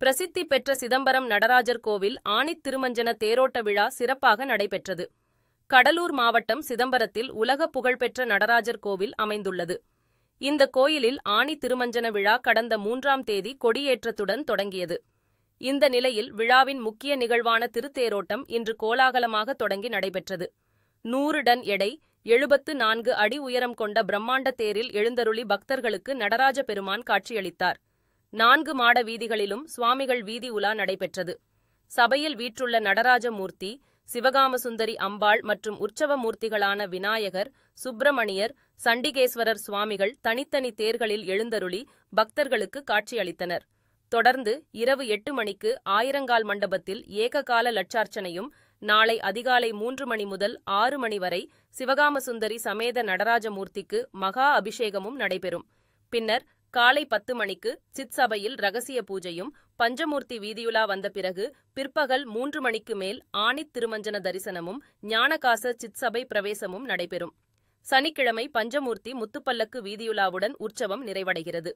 பிரசித்தி பெற்ற சிதம்பரம் நடராஜர் கோவில் ஆணித் திருமஞ்சன தேரோட்ட விழா சிறப்பாக நடைபெற்றது. கடலூர் மாவட்டம் சிதம்பரத்தில் உலக புகழ்பெற்ற நடராஜர் கோவில் அமைந்துள்ளது. இந்த கோயிலில் ஆணி திருமஞ்சன விழா கடந்த 3ஆம் தேதி கொடியேற்றத்துடன் தொடங்கியது. இந்த நிலையில் விழாவின் முக்கிய நிகழ்வான திருத்தேரோட்டம் இன்று கோலாகலமாக தொடங்கி நடைபெற்றது. 100 டன் எடை, 74 அடி உயரம் கொண்ட பிரம்மாண்ட தேரில் எழுந்தருளி பக்தர்களுக்கு நடராஜ பெருமான் காட்சியளித்தார். 4 மாட வீதிகளிலும் சுவாமிகள் வீதி உலா நடைபெற்றது. சபையில் வீற்றுள்ள நடராஜ மூர்த்தி, சிவகாமசுந்தரி அம்பாள் மற்றும் உற்சவ மூர்த்திகளான விநாயகர், சுப்பிரமணியர், சண்டிகேஸ்வரர் சுவாமிகள் தனித்தனி தேர்களில் எழுந்தருளி பக்தர்களுக்கு காட்சியளித்தனர். தொடர்ந்து இரவு 8 மணிக்கு ஆயிரங்கால் மண்டபத்தில் ஏககால லட்சார்ச்சனையும், நாளை அதிகாலை 3 மணி முதல் 6 மணி வரை சிவகாமசுந்தரி சமேத நடராஜமூர்த்திக்கு மகா அபிஷேகமும் நடைபெறும். பின்னர் காலை 10 மணிக்கு சிற்சபையில் ரகசிய பூஜையும், பஞ்சமூர்த்தி வீதியுலா வந்த பிறகு பிற்பகல் 3 மணிக்கு மேல் ஆணித் திருமஞ்சன தரிசனமும், ஞானகாச சிற்சபை பிரவேசமும் நடைபெறும். சனிக்கிழமை பஞ்சமூர்த்தி முத்துப்பல்லக்கு வீதியுலாவுடன் உற்சவம் நிறைவடைகிறது.